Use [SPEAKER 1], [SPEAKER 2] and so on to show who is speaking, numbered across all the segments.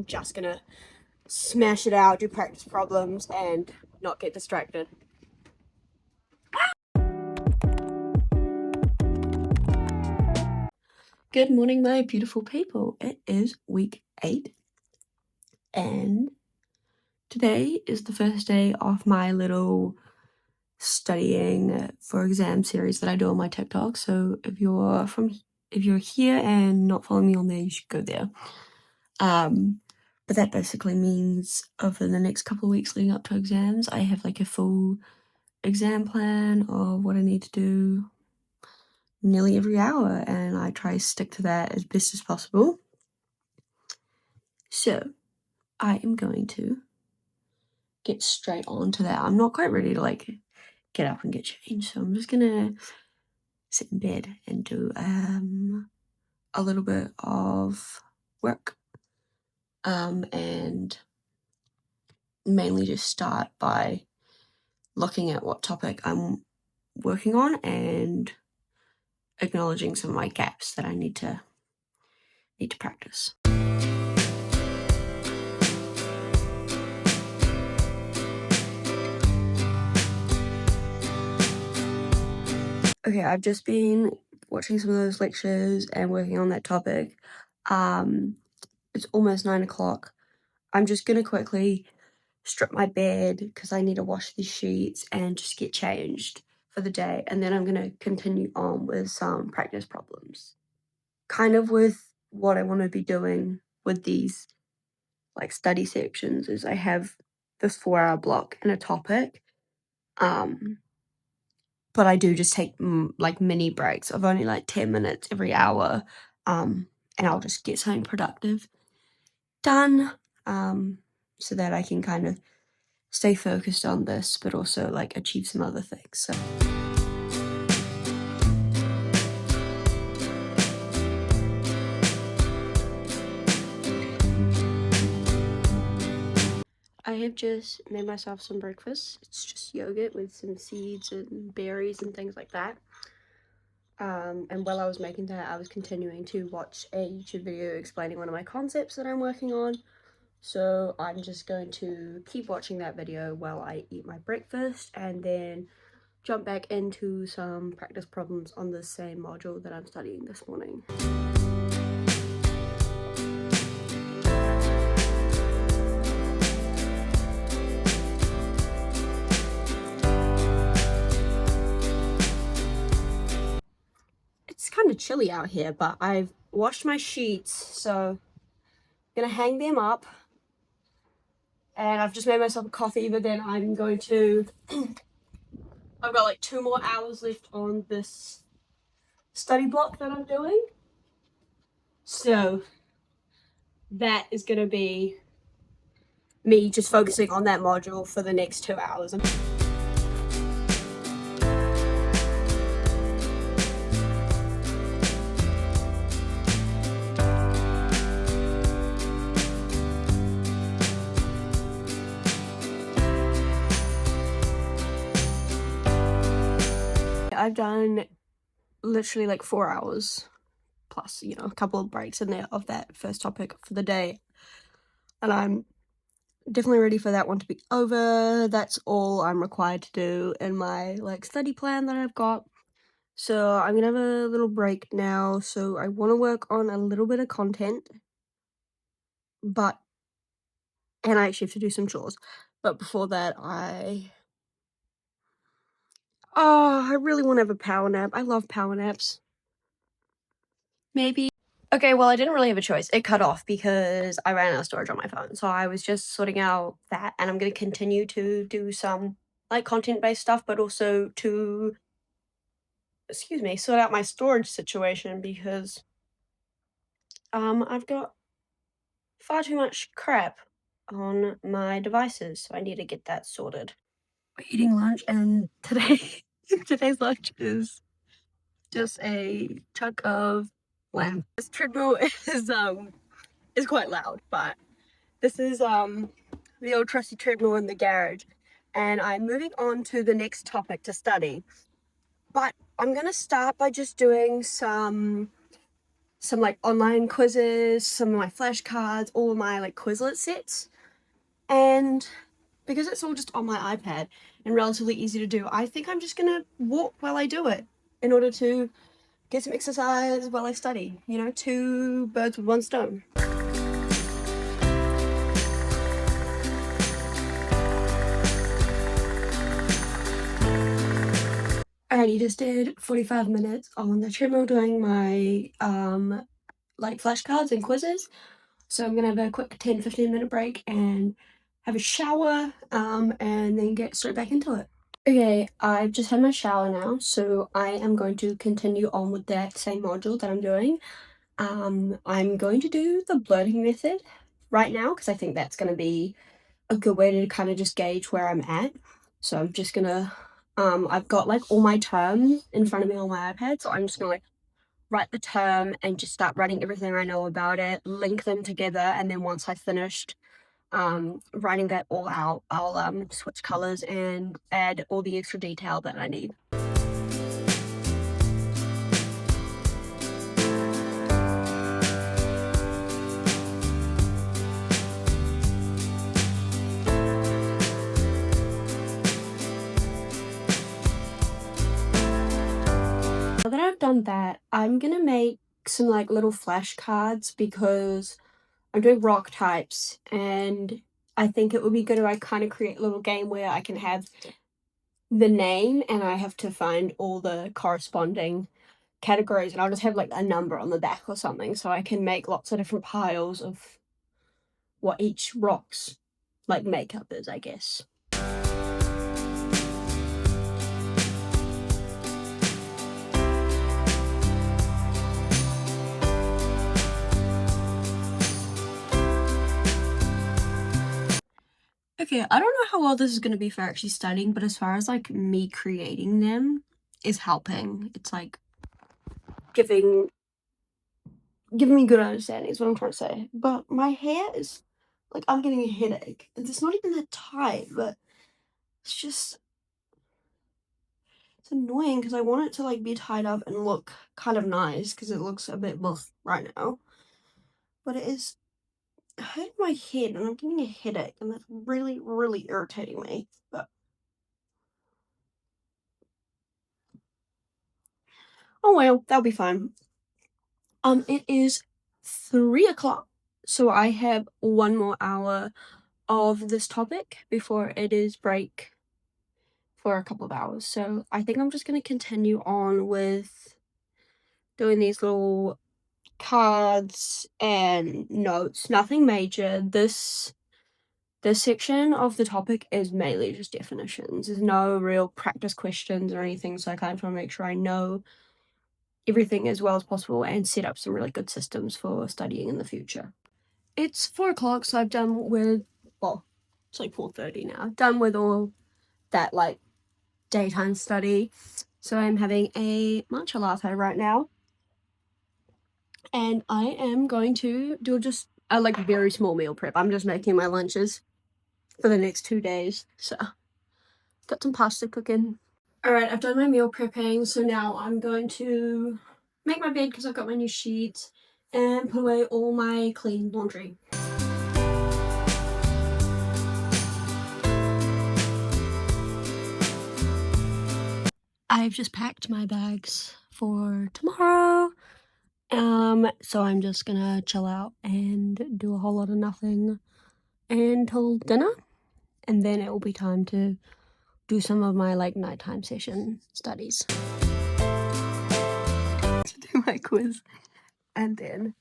[SPEAKER 1] just gonna smash it out, do practice problems, and not get distracted. Good morning, my beautiful people. It is week 8, and today is the first day of my little studying for exam series that I do on my TikTok. So if you're here and not following me on there, you should go there. But that basically means over the next couple of weeks leading up to exams, I have like a full exam plan of what I need to do nearly every hour, and I try to stick to that as best as possible. So I am going to get straight on to that. I'm not quite ready to like get up and get changed, so I'm just gonna sit in bed and do a little bit of work, and mainly just start by looking at what topic I'm working on and acknowledging some of my gaps that I need to practice. Okay, I've just been watching some of those lectures and working on that topic. It's almost 9 o'clock. I'm just gonna quickly strip my bed because I need to wash these sheets and just get changed for the day, and then I'm gonna continue on with some practice problems. Kind of with what I want to be doing with these like study sections is I have this 4-hour block and a topic, but I do just take like mini breaks of only like 10 minutes every hour, and I'll just get something productive done, so that I can kind of stay focused on this, but also like achieve some other things. So I have just made myself some breakfast. It's just yogurt with some seeds and berries and things like that. And while I was making that, I was continuing to watch a YouTube video explaining one of my concepts that I'm working on. So I'm just going to keep watching that video while I eat my breakfast and then jump back into some practice problems on the same module that I'm studying this morning. It's kind of chilly out here, but I've washed my sheets, so I'm gonna hang them up. And I've just made myself a coffee, but then I'm going to I've got like 2 more hours left on this study block that I'm doing. So that is gonna be me just focusing on that module for the next 2 hours. I've done literally like 4 hours plus, you know, a couple of breaks in there of that first topic for the day. And I'm definitely ready for that one to be over. That's all I'm required to do in my like study plan that I've got. So I'm gonna have a little break now. So I want to work on a little bit of content, and I actually have to do some chores. But before that, I really want to have a power nap. I love power naps. Maybe. Okay, well, I didn't really have a choice. It cut off because I ran out of storage on my phone. So I was just sorting out that, and I'm going to continue to do some like content-based stuff, but also to, sort out my storage situation because I've got far too much crap on my devices, so I need to get that sorted. We're eating lunch, and today's lunch is just a chunk of lamb. This treadmill is quite loud, but this is the old trusty treadmill in the garage, and I'm moving on to the next topic to study. But I'm gonna start by just doing some some like online quizzes, some of my flashcards, all of my like Quizlet sets. And because it's all just on my iPad and relatively easy to do, I think I'm just gonna walk while I do it in order to get some exercise while I study. You know, 2 birds with 1 stone. I already just did 45 minutes on the treadmill doing my like flashcards and quizzes. So I'm gonna have a quick 10-15 minute break and have a shower and then get straight back into it. Okay, I've just had my shower now, so I am going to continue on with that same module that I'm doing. I'm going to do the blurting method right now because I think that's going to be a good way to kind of just gauge where I'm at. So I'm just gonna, I've got like all my terms in front of me on my iPad, so I'm just gonna like write the term and just start writing everything I know about it, link them together, and then once I've finished writing that all out, I'll switch colors and add all the extra detail that I need. Now that I've done that, I'm gonna make some like little flashcards because I'm doing rock types, and I think it would be good if I kind of create a little game where I can have the name and I have to find all the corresponding categories, and I'll just have like a number on the back or something so I can make lots of different piles of what each rock's like makeup is, I guess. Okay, I don't know how well this is gonna be for actually studying, but as far as like me creating them is helping. It's like giving me good understanding is what I'm trying to say. But my hair is like, I'm getting a headache. It's not even that tight, but it's just it's annoying because I want it to like be tied up and look kind of nice because it looks a bit buff right now. But it is hurting my head and I'm getting a headache and that's really, really irritating me. But oh well, that'll be fine. It is 3 o'clock, so I have 1 more hour of this topic before it is break for a couple of hours. So I think I'm just gonna continue on with doing these little cards and notes. Nothing major. This section of the topic is mainly just definitions. There's no real practice questions or anything, so I kind of want to make sure I know everything as well as possible and set up some really good systems for studying in the future. It's 4 o'clock, so I've done with, well, it's like 4:30 now. Done with all that like daytime study. So I'm having a matcha latte right now. And I am going to do just a like very small meal prep. I'm just making my lunches for the next 2 days. So got some pasta cooking. Alright, I've done my meal prepping, so now I'm going to make my bed because I've got my new sheets and put away all my clean laundry. I've just packed my bags for tomorrow. So I'm just gonna chill out and do a whole lot of nothing until dinner, and then it will be time to do some of my like nighttime session studies. To do my quiz, and then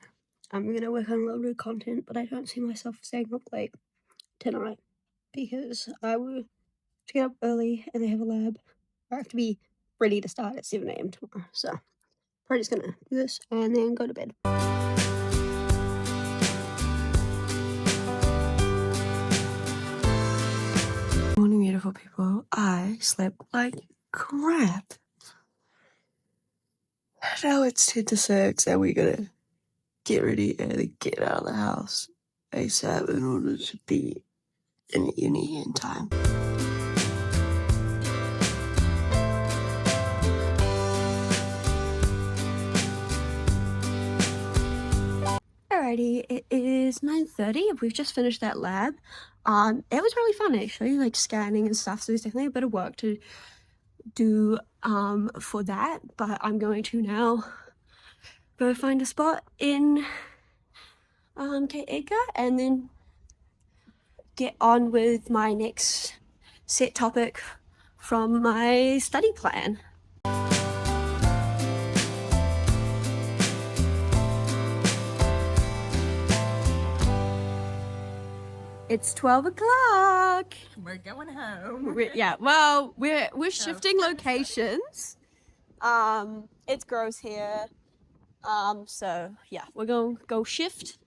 [SPEAKER 1] I'm gonna work on a little bit of content, but I don't see myself staying up late tonight because I will have to get up early and I have a lab. I have to be ready to start at 7 a.m. tomorrow, so probably just gonna do this and then go to bed. Morning, beautiful people. I slept like crap. Now it's 10 to 6 and we're gonna get ready and get out of the house ASAP in order to be in uni in time. Alrighty, it is 9:30. We've just finished that lab. It was really fun actually, like scanning and stuff, so there's definitely a bit of work to do for that, but I'm going to now go find a spot in Kate Edgar and then get on with my next set topic from my study plan. It's 12 o'clock.
[SPEAKER 2] We're going home.
[SPEAKER 1] We're shifting locations. It's gross here. So yeah, we're gonna go shift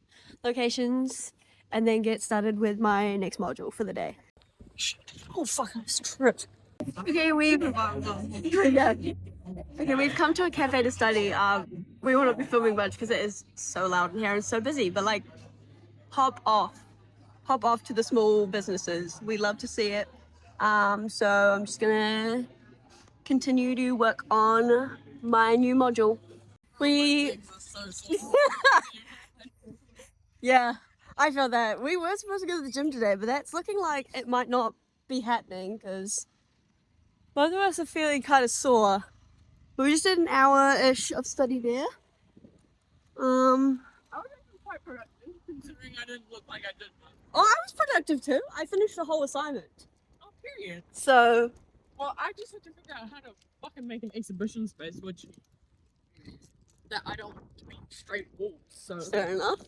[SPEAKER 1] locations and then get started with my next module for the day. Oh fuck, I just tripped. Okay, we've come to a cafe to study. We will not be filming much because it is so loud in here and so busy, but like hop off to the small businesses. We love to see it. So I'm just gonna continue to work on my new module. Yeah, I feel that. We were supposed to go to the gym today, but that's looking like it might not be happening because both of us are feeling kind of sore. But we just did an hour-ish of study there.
[SPEAKER 2] I was actually quite productive, considering I didn't look like I did much.
[SPEAKER 1] Oh, I was productive too. I finished the whole assignment.
[SPEAKER 2] Oh, period.
[SPEAKER 1] So...
[SPEAKER 2] Well, I just had to figure out how to fucking make an exhibition space, which... that I don't want to be straight walls, so...
[SPEAKER 1] Fair enough.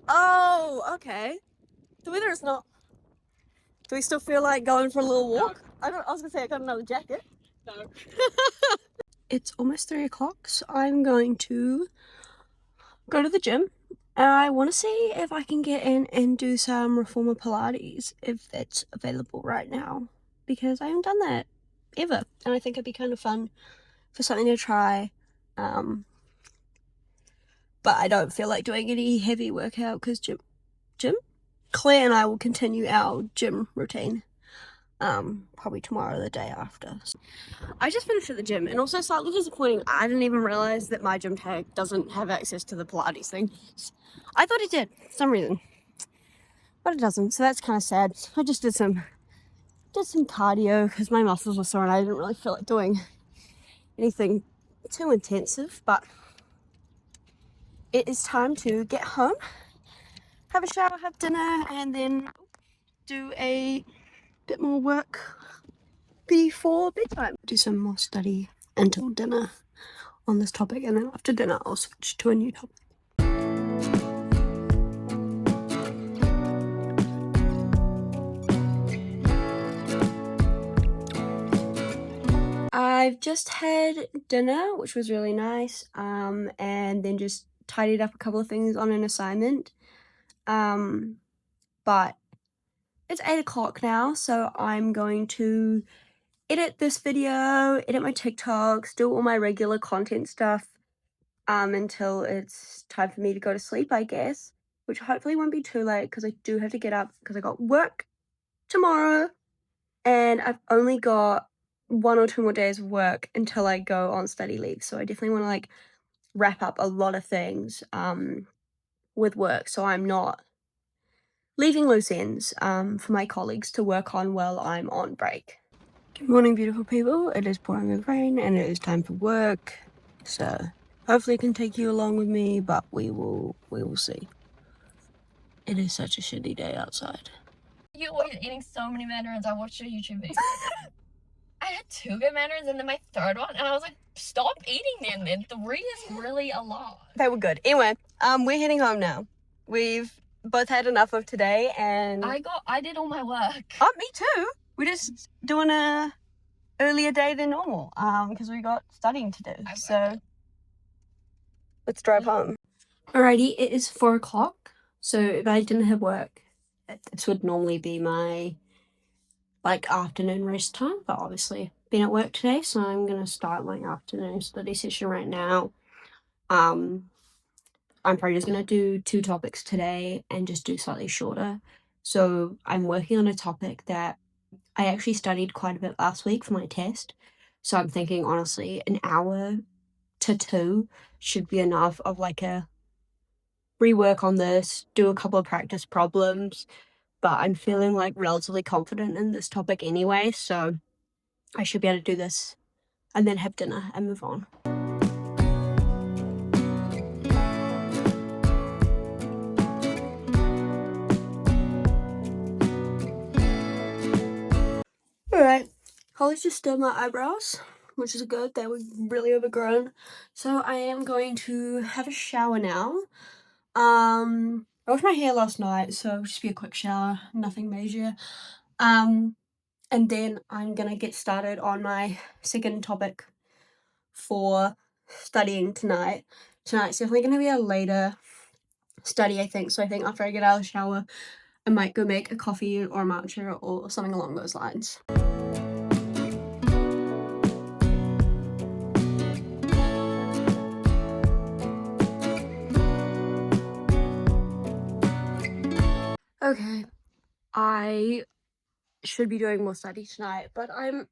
[SPEAKER 1] Oh, okay. The weather is not... Do we still feel like going for a little walk? No. I was gonna say I got another jacket.
[SPEAKER 2] No.
[SPEAKER 1] It's almost 3 o'clock, so I'm going to go to the gym. I want to see if I can get in and do some reformer Pilates, if it's available right now, because I haven't done that ever, and I think it'd be kind of fun for something to try. But I don't feel like doing any heavy workout because gym. Claire and I will continue our gym routine. Probably tomorrow or the day after. I just finished at the gym, and also slightly disappointing, I didn't even realize that my gym tag doesn't have access to the Pilates thing. I thought it did for some reason, but it doesn't, so that's kind of sad. I just did some cardio because my muscles were sore and I didn't really feel like doing anything too intensive, but it is time to get home, have a shower, have dinner, and then do a bit more work before bedtime. Do some more study until dinner on this topic, and then after dinner I'll switch to a new topic. I've just had dinner, which was really nice, and then just tidied up a couple of things on an assignment. But it's 8 o'clock now, so I'm going to edit this video, edit my TikToks, do all my regular content stuff until it's time for me to go to sleep, I guess, which hopefully won't be too late because I do have to get up because I got work tomorrow and I've only got 1 or 2 more days of work until I go on study leave, so I definitely want to like wrap up a lot of things with work so I'm not leaving loose ends for my colleagues to work on while I'm on break. Good morning, beautiful people. It is pouring with rain and it is time for work. So hopefully I can take you along with me, but we will see. It is such a shitty day outside.
[SPEAKER 3] You're always eating so many mandarins. I watched your YouTube video. I had 2 good mandarins and then my 3rd one, and I was like, stop eating them then. 3 is really a lot.
[SPEAKER 1] They were good. Anyway, we're heading home now. We've both had enough of today and...
[SPEAKER 3] I did all my work.
[SPEAKER 1] Oh, me too. We're just doing a earlier day than normal because we got studying to do. So let's drive home. Alrighty, it is 4 o'clock. So if I didn't have work, this would normally be my like afternoon rest time, but obviously been at work today, so I'm gonna start my afternoon study session right now. I'm probably just gonna do 2 topics today and just do slightly shorter. So I'm working on a topic that I actually studied quite a bit last week for my test. So I'm thinking honestly an hour to 2 should be enough of like a rework on this, do a couple of practice problems, but I'm feeling like relatively confident in this topic anyway, so I should be able to do this and then have dinner and move on. Alright, Holly's just done my eyebrows, which is good. They were really overgrown. So I am going to have a shower now. I washed my hair last night, so it'll just be a quick shower, nothing major. And then I'm gonna get started on my second topic for studying tonight. Tonight's definitely gonna be a later study, I think. So I think after I get out of the shower, I might go make a coffee or a matcha or something along those lines. Okay, I should be doing more study tonight, but I'm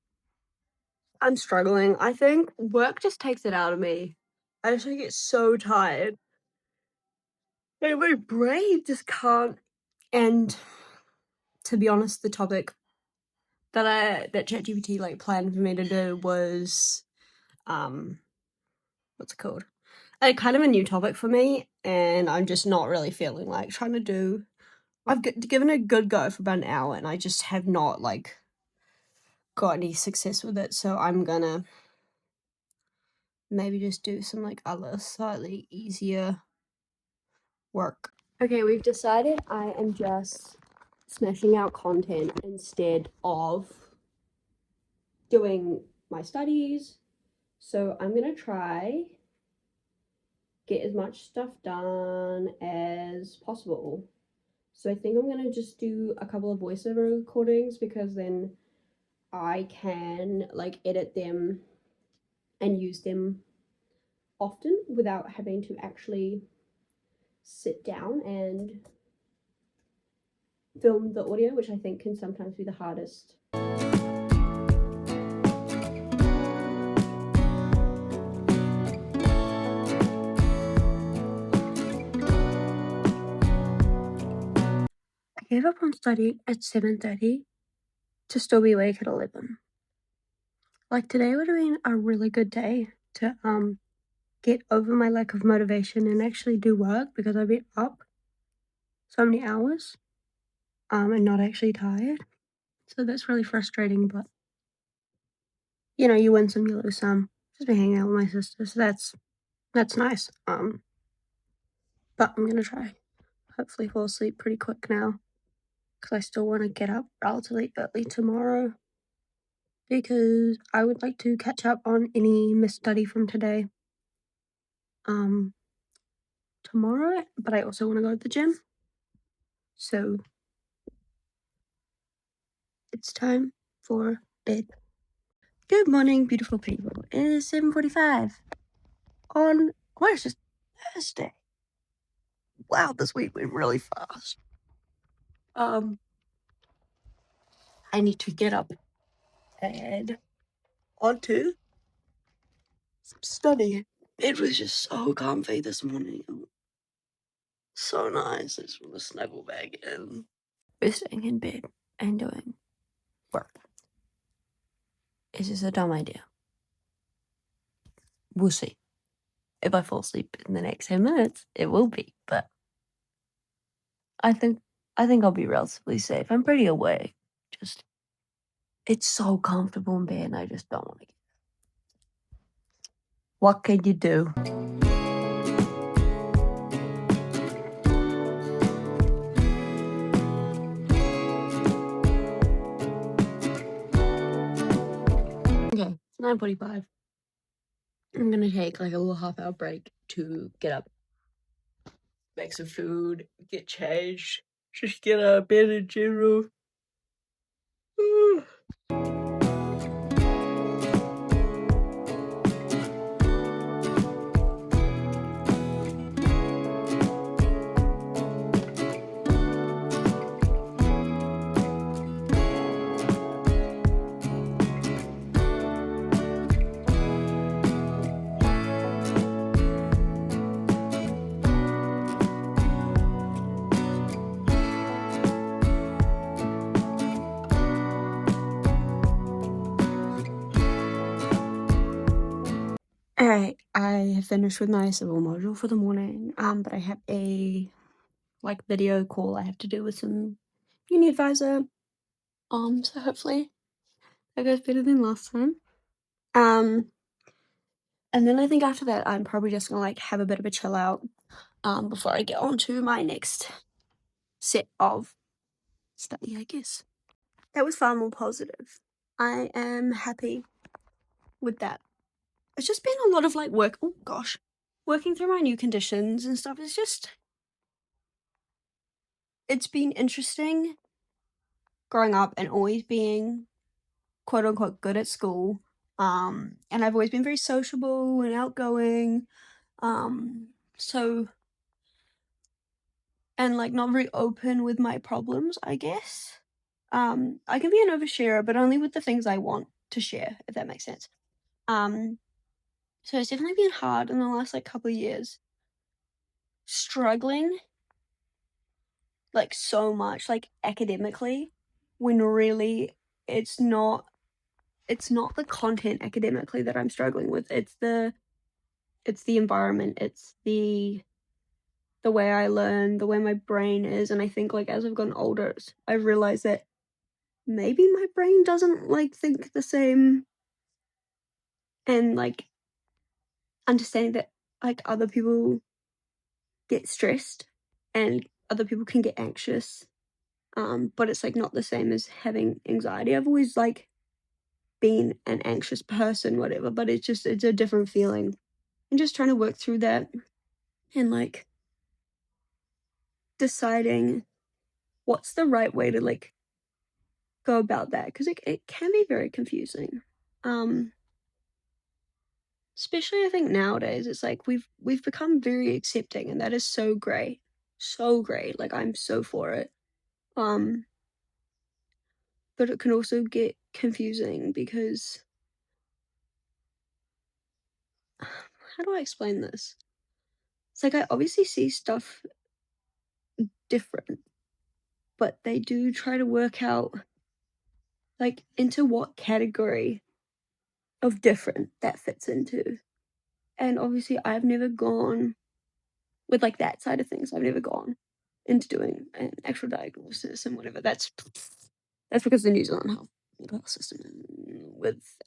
[SPEAKER 1] struggling. I think work just takes it out of me. I just get so tired. And my brain just can't. And to be honest, the topic that ChatGPT like planned for me to do was what's it called? Kind of a new topic for me, and I'm just not really feeling like trying to do. I've given it a good go for about an hour, and I just have not like got any success with it. So I'm gonna maybe just do some like other slightly easier work. Okay, we've decided I am just smashing out content instead of doing my studies. So I'm gonna try get as much stuff done as possible. So I think I'm gonna just do a couple of voiceover recordings because then I can like edit them and use them often without having to actually sit down and film the audio, which I think can sometimes be the hardest. I gave up on studying at 7:30 to still be awake at 11. Like today would have been a really good day to get over my lack of motivation and actually do work because I've been up so many hours and not actually tired. So that's really frustrating, but you know, you win some, you lose some. Just been hanging out with my sister, so that's nice. But I'm gonna try. Hopefully fall asleep pretty quick now. Because I still want to get up relatively early tomorrow. Because I would like to catch up on any missed study from today. Tomorrow, but I also want to go to the gym. So it's time for bed. Good morning, beautiful people. It is 7:45 on what is just Thursday. Wow, this week went really fast. I need to get up and onto some study. It was just so comfy this morning. So nice. I just want to snuggle back in. We're staying in bed and doing work. It's just a dumb idea. We'll see. If I fall asleep in the next 10 minutes, it will be, but I think I'll be relatively safe. I'm pretty awake. Just it's so comfortable in bed and I just don't want to get up. What can you do? Okay, it's 9:45. I'm gonna take like a little half-hour break to get up, make some food, get changed, just get out of bed in general. Alright, I have finished with my civil module for the morning, but I have a, like, video call I have to do with some uni advisor, so hopefully that goes better than last time. And then I think after that, I'm probably just gonna, like, have a bit of a chill out, before I get on to my next set of study, I guess. That was far more positive. I am happy with that. It's just been a lot of, like, working through my new conditions and stuff. It's been interesting growing up and always being quote unquote good at school. And I've always been very sociable and outgoing. So, and like not very open with my problems, I guess. I can be an oversharer, but only with the things I want to share, if that makes sense. So it's definitely been hard in the last like couple of years. Struggling like so much, like academically, when really it's not the content academically that I'm struggling with. It's the environment, it's the way I learn, the way my brain is. And I think like as I've gotten older, I've realized that maybe my brain doesn't like think the same, and like understanding that like other people get stressed and other people can get anxious, but it's like not the same as having anxiety. I've always like been an anxious person, whatever, but it's a different feeling. And just trying to work through that and like deciding what's the right way to like go about that, because it can be very confusing. Especially I think nowadays it's like we've become very accepting, and that is so great. So great. Like I'm so for it. But it can also get confusing because how do I explain this? It's like I obviously see stuff different, but they do try to work out like into what category of different that fits into. And obviously I've never gone with like that side of things. I've never gone into doing an actual diagnosis and whatever. That's because the New Zealand mental health system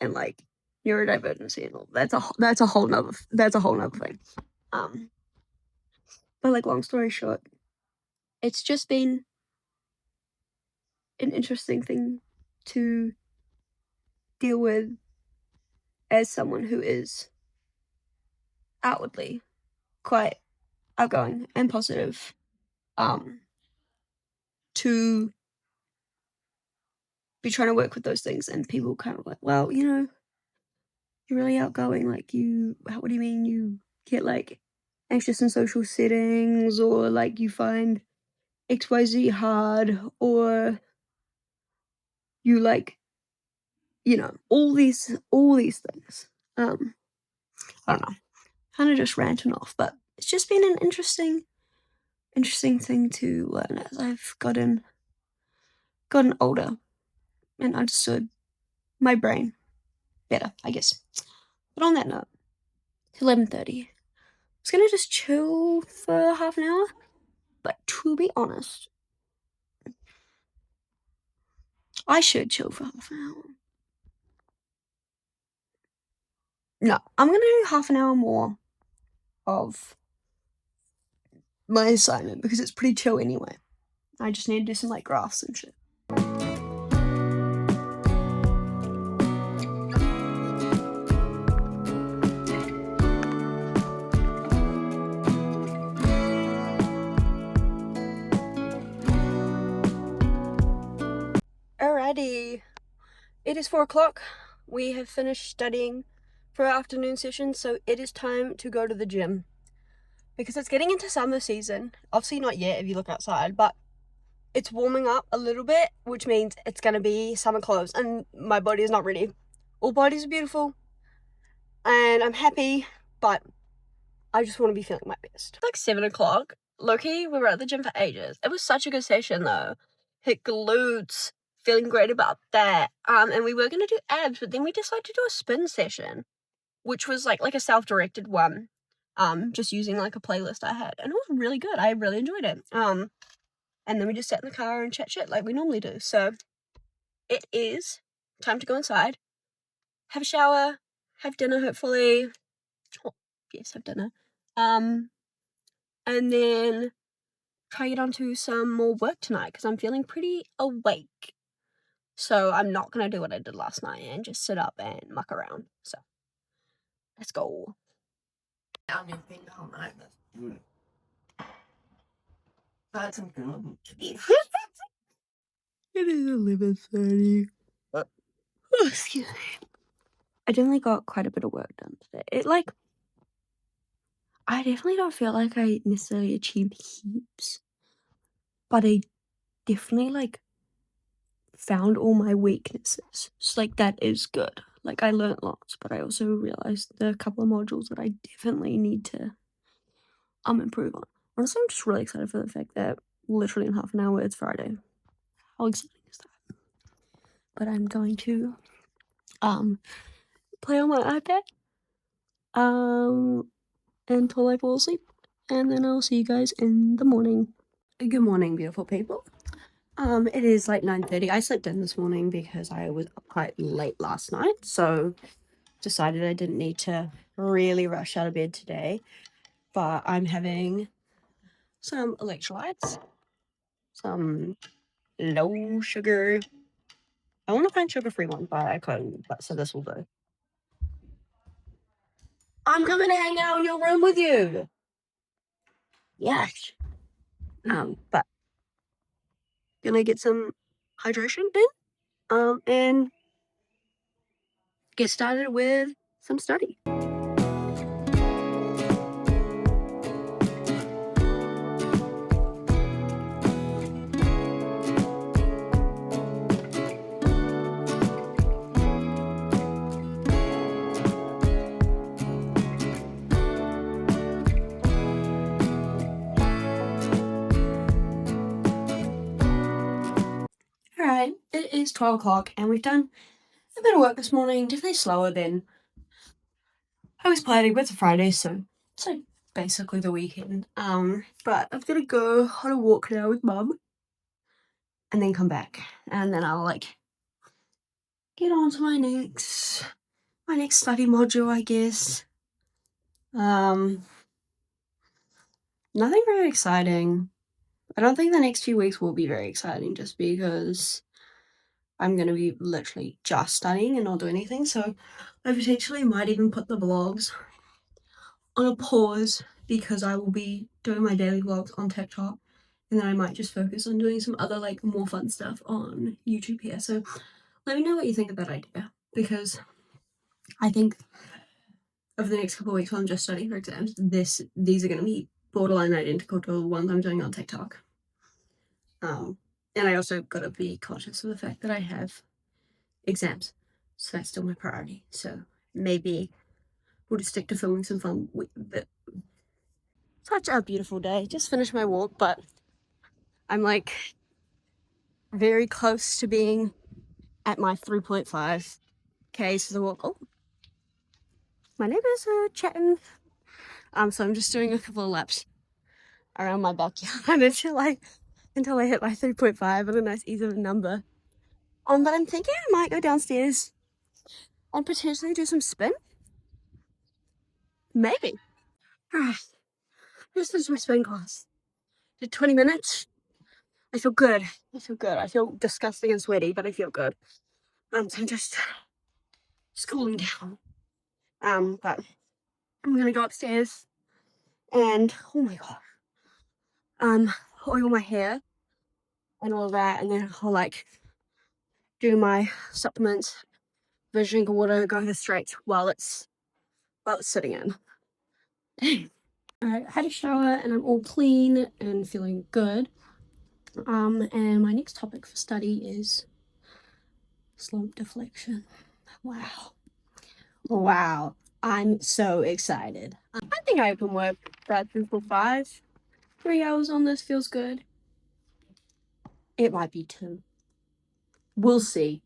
[SPEAKER 1] and like neurodivergency and all that's a whole nother thing. But like long story short, it's just been an interesting thing to deal with as someone who is outwardly quite outgoing and positive, to be trying to work with those things, and people kind of like, well, you know, you're really outgoing, like what do you mean you get like anxious in social settings, or like you find XYZ hard, or you like, you know, all these things. I don't know, kind of just ranting off, but it's just been an interesting thing to learn as I've gotten older and understood my brain better, I guess. But on that note, it's 11:30. I was gonna just chill for half an hour, but to be honest, I should chill for half an hour. No, I'm gonna do half an hour more of my assignment because it's pretty chill anyway. I just need to do some like graphs and shit. Alrighty, it is 4 o'clock. We have finished studying for our afternoon session, so it is time to go to the gym. Because it's getting into summer season. Obviously not yet if you look outside, but it's warming up a little bit, which means it's going to be summer clothes, and my body is not ready. All bodies are beautiful, and I'm happy, but I just want to be feeling my best. It's like 7 o'clock. Low-key, we were at the gym for ages. It was such a good session though. Hit glutes, feeling great about that. And we were going to do abs, but then we decided to do a spin session. which was like a self-directed one, just using like a playlist I had, and it was really good. I really enjoyed it. And then we just sat in the car and chat shit like we normally do. So it is time to go inside, have a shower, have dinner hopefully. Oh, yes, have dinner. And then try to get onto some more work tonight because I'm feeling pretty awake. So I'm not gonna do what I did last night and just sit up and muck around. So let's go.
[SPEAKER 4] Anything all night. That's good. That's good.
[SPEAKER 1] It is 11:30. Oh, excuse me. I definitely got quite a bit of work done today. I definitely don't feel like I necessarily achieved heaps, but I definitely found all my weaknesses. So that is good. I learned lots, but I also realized there are a couple of modules that I definitely need to improve on. Honestly, I'm just really excited for the fact that literally in half an hour it's Friday. How exciting is that? But I'm going to play on my iPad until I fall asleep, and then I'll see you guys in the morning. Good morning, beautiful people. It is 9:30. I slept in this morning because I was up quite late last night, so decided I didn't need to really rush out of bed today. But I'm having some electrolytes, some low sugar. I want to find sugar-free one, but I couldn't. So this will do. I'm coming to hang out in your room with you. Yes. But gonna get some hydration then. And get started with some study. Alright, it is 12 o'clock and we've done a bit of work this morning, definitely slower than I was planning, but it's a Friday, so it's basically the weekend. But I've got to go on a walk now with Mum and then come back, and then I'll get on to my next study module, I guess. Nothing very exciting. I don't think the next few weeks will be very exciting just because I'm going to be literally just studying and not doing anything. So I potentially might even put the vlogs on a pause because I will be doing my daily vlogs on TikTok, and then I might just focus on doing some other more fun stuff on YouTube here. So let me know what you think of that idea, because I think over the next couple of weeks while I'm just studying for exams, these are going to be borderline identical to the ones I'm doing on TikTok. And I also got to be conscious of the fact that I have exams, so that's still my priority. So maybe we'll just stick to filming some fun with it. Such a beautiful day. Just finished my walk, but I'm very close to being at my 3.5 Ks for the walk. Oh, my neighbors are chatting. So I'm just doing a couple of laps around my backyard until I hit my 3.5 at a nice even number. But I'm thinking I might go downstairs and potentially do some spin. Maybe. Alright. This is my spin class. Did 20 minutes. I feel good. I feel disgusting and sweaty, but I feel good. So I'm just cooling down. But I'm gonna go upstairs and oh my god, oil my hair and all of that, and then I'll do my supplements, drink of water, go to the stretch while it's sitting in. Alright, I had a shower and I'm all clean and feeling good. And my next topic for study is slope deflection. Wow, I'm so excited. I think I can work that 3.5. 3 hours on this feels good. It might be 2. We'll see.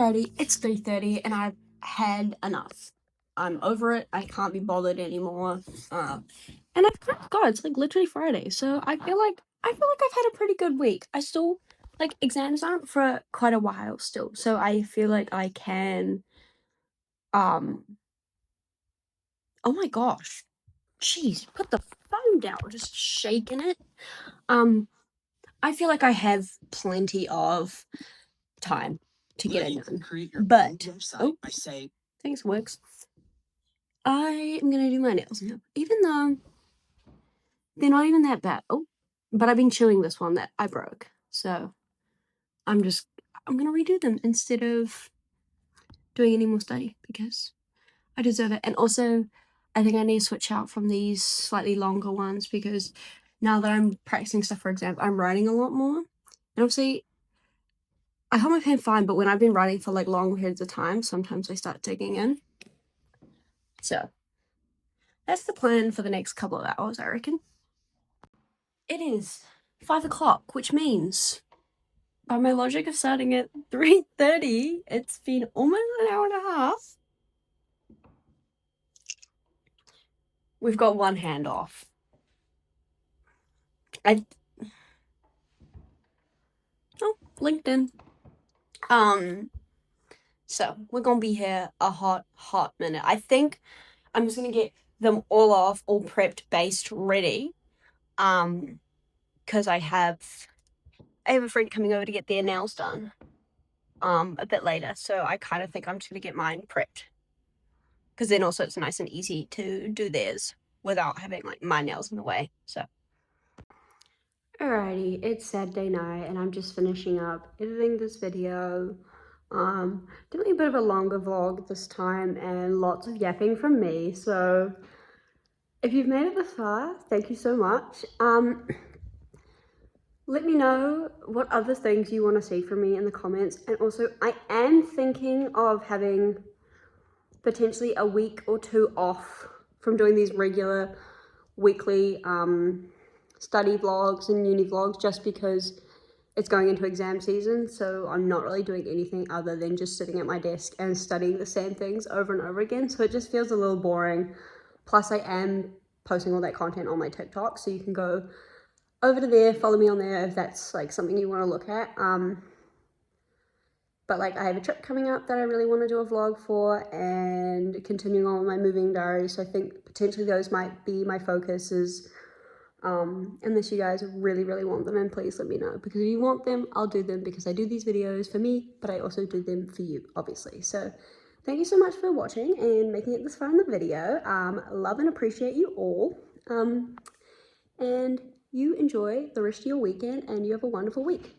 [SPEAKER 1] Alrighty, it's 3:30 and I've had enough. I'm over it. I can't be bothered anymore. And I've kind of got it's like literally Friday, so I feel like I've had a pretty good week. I still like exams aren't for quite a while still, so I feel like I can. Oh my gosh, jeez, put the phone down. We're just shaking it. I feel like I have plenty of time to get it done, but thanks works. I am gonna do my nails now, even though they're not even that bad. Oh, but I've been chewing this one that I broke, so I'm gonna redo them instead of doing any more study because I deserve it. And also, I think I need to switch out from these slightly longer ones because now that I'm practicing stuff for exams, I'm writing a lot more. And obviously, I hold my pen fine, but when I've been writing for like long periods of time, sometimes I start digging in. So that's the plan for the next couple of hours, I reckon. It is 5 o'clock, which means by my logic of starting at 3:30, it's been almost an hour and a half. We've got one hand off. Oh, LinkedIn. So we're gonna be here a hot minute. I think I'm just gonna get them all off, all prepped, based, ready. Because I have a friend coming over to get their nails done a bit later, so I kind of think I'm just gonna get mine prepped. Because then also it's nice and easy to do theirs without having like my nails in the way. So alrighty, it's Saturday night and I'm just finishing up editing this video. Definitely a bit of a longer vlog this time and lots of yapping from me. So if you've made it this far, thank you so much. Let me know what other things you want to see from me in the comments. And also I am thinking of having potentially a week or two off from doing these regular weekly study vlogs and uni vlogs just because it's going into exam season, so I'm not really doing anything other than just sitting at my desk and studying the same things over and over again, so it just feels a little boring. Plus I am posting all that content on my TikTok, so you can go over to there, follow me on there if that's like something you want to look at. But like I have a trip coming up that I really want to do a vlog for and continuing on with my moving diary. So I think potentially those might be my focuses. Unless you guys really, really want them, and please let me know. Because if you want them, I'll do them because I do these videos for me, but I also do them for you, obviously. So thank you so much for watching and making it this far in the video. Love and appreciate you all. And you enjoy the rest of your weekend and you have a wonderful week.